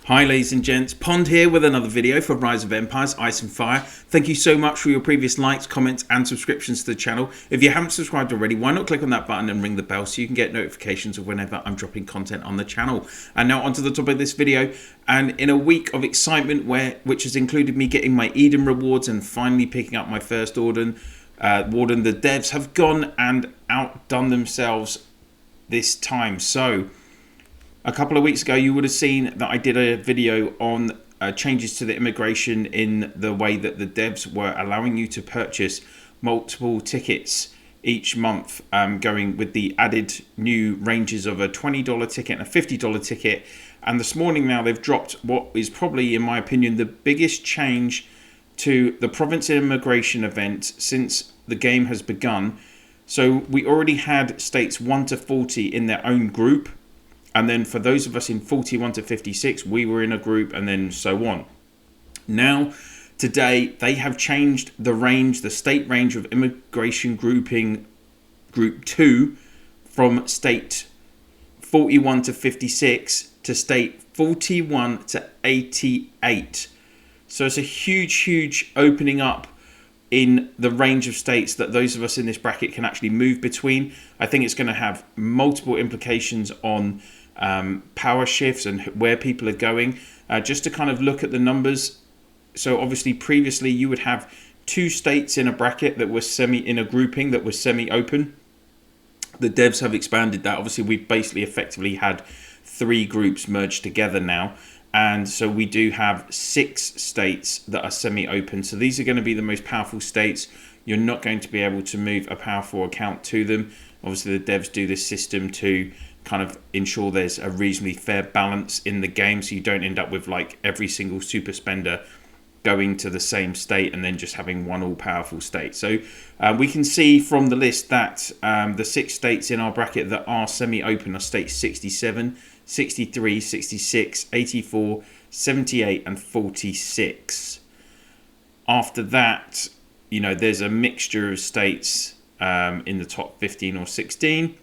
Hi ladies and gents, Pond here with another video for Rise of Empires, Ice and Fire. Thank you so much for your previous likes, comments and subscriptions to the channel. If you haven't subscribed already, why not click on that button and ring the bell so you can get notifications of whenever I'm dropping content on the channel. And now onto the topic of this video. And in a week of excitement which has included me getting my Eden rewards and finally picking up my first Warden, the devs have gone and outdone themselves this time. So a couple of weeks ago, you would have seen that I did a video on changes to the immigration in the way that the devs were allowing you to purchase multiple tickets each month, going with the added new ranges of a $20 ticket and a $50 ticket. And this morning now they've dropped what is probably, in my opinion, the biggest change to the province immigration event since the game has begun. So we already had states 1 to 40 in their own group. And then for those of us in 41 to 56, we were in a group and then so on. Now, today, they have changed the range, the state range of immigration grouping group 2 from state 41 to 56 to state 41 to 88. So it's a huge opening up in the range of states that those of us in this bracket can actually move between. I think it's going to have multiple implications on power shifts and where people are going. Just to kind of look at the numbers. So obviously previously you would have 2 states in a bracket that was in a grouping that was semi-open. The devs have expanded that. Obviously we've basically effectively had 3 groups merged together now. And so we do have 6 states that are semi-open. So these are going to be the most powerful states. You're not going to be able to move a powerful account to them. Obviously the devs do this system to kind of ensure there's a reasonably fair balance in the game, so you don't end up with like every single super spender going to the same state and then just having one all-powerful state. So we can see from the list that the 6 states in our bracket that are semi-open are states 67, 63, 66, 84, 78 and 46. After that, you know, there's a mixture of states in the top 15 or 16.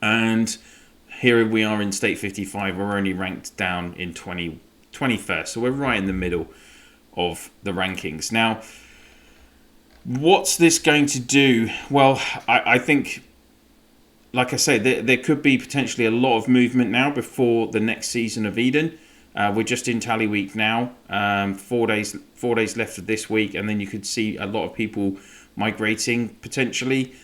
And here we are in state 55. We're only ranked down in 21st. So we're right in the middle of the rankings. Now, what's this going to do? Well, I think, like I say, there could be potentially a lot of movement now before the next season of Eden. We're just in tally week now. 4 days left of this week. And then you could see a lot of people migrating potentially.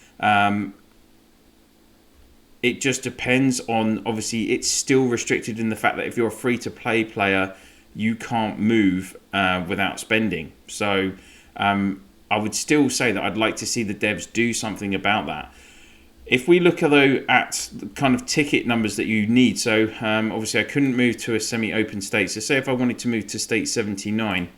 It just depends on, obviously, it's still restricted in the fact that if you're a free-to-play player, you can't move without spending. So I would still say that I'd like to see the devs do something about that. If we look, though, at the kind of ticket numbers that you need, so obviously I couldn't move to a semi-open state. So say if I wanted to move to state 79,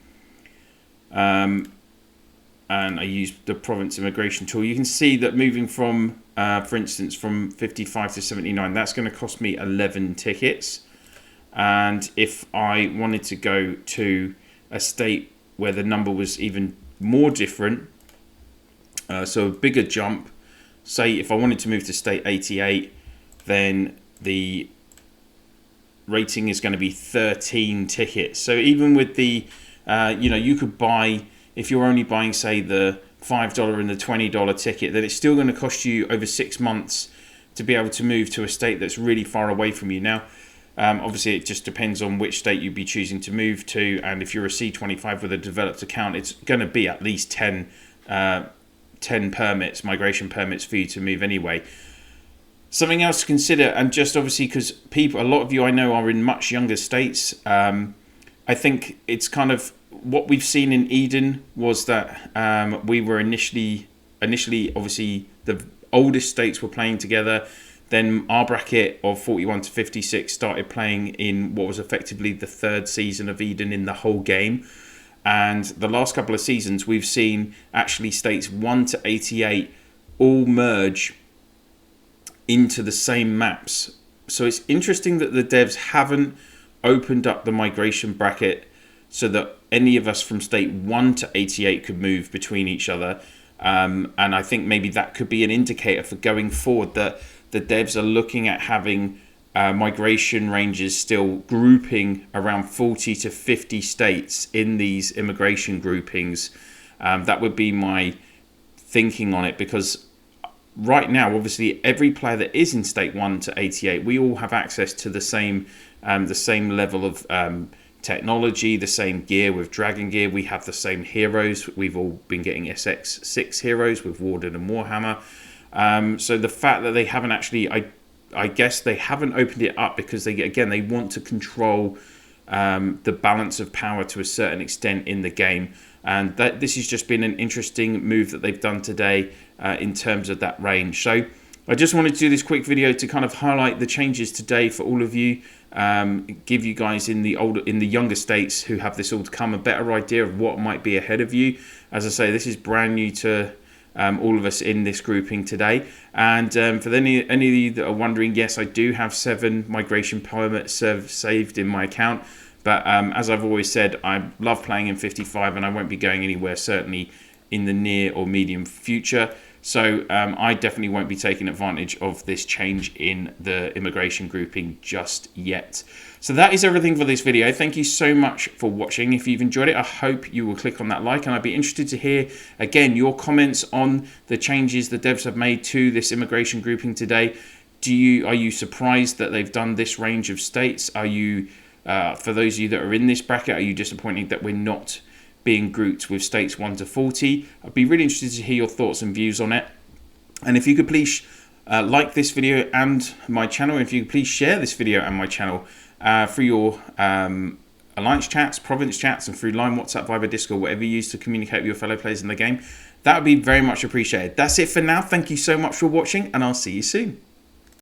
and I used the province immigration tool, you can see that moving from, for instance, from 55 to 79, that's going to cost me 11 tickets. And if I wanted to go to a state where the number was even more different, so a bigger jump, say if I wanted to move to state 88, then the rating is going to be 13 tickets. So even with the, you know, you could buy, if you're only buying, say, the $5 and the $20 ticket, then it's still going to cost you over 6 months to be able to move to a state that's really far away from you. Now, obviously, it just depends on which state you'd be choosing to move to. And if you're a C25 with a developed account, it's going to be at least 10 permits, migration permits for you to move anyway. Something else to consider, and just obviously because a lot of you I know are in much younger states, I think it's kind of what we've seen in Eden was that we were initially obviously the oldest states were playing together. Then our bracket of 41 to 56 started playing in what was effectively the 3rd season of Eden in the whole game. And the last couple of seasons we've seen actually states 1 to 88 all merge into the same maps. So it's interesting that the devs haven't opened up the migration bracket so that any of us from state 1 to 88 could move between each other. And I think maybe that could be an indicator for going forward that the devs are looking at having migration ranges still grouping around 40 to 50 states in these immigration groupings. That would be my thinking on it, because right now, obviously, every player that is in state 1 to 88, we all have access to the same level of technology, the same gear with Dragon Gear. We have the same heroes. We've all been getting SX6 heroes with Warden and Warhammer. So the fact that they haven't actually, I guess they haven't opened it up because they want to control the balance of power to a certain extent in the game. And that this has just been an interesting move that they've done today in terms of that range. So I just wanted to do this quick video to kind of highlight the changes today for all of you, give you guys in the younger states who have this all to come a better idea of what might be ahead of you. As I say, this is brand new to all of us in this grouping today. And for any of you that are wondering, yes, I do have 7 migration permits saved in my account. But as I've always said, I love playing in 55 and I won't be going anywhere, certainly in the near or medium future. So I definitely won't be taking advantage of this change in the immigration grouping just yet. So that is everything for this video. Thank you so much for watching. If you've enjoyed it, I hope you will click on that like, and I'd be interested to hear, again, your comments on the changes the devs have made to this immigration grouping today. Are you surprised that they've done this range of states? Are you... for those of you that are in this bracket, are you disappointed that we're not being grouped with states 1 to 40? I'd be really interested to hear your thoughts and views on it. And if you could please like this video and my channel, if you could please share this video and my channel through your Alliance chats, Province chats, and through Line, WhatsApp, Viber, Discord, whatever you use to communicate with your fellow players in the game, that would be very much appreciated. That's it for now. Thank you so much for watching, and I'll see you soon.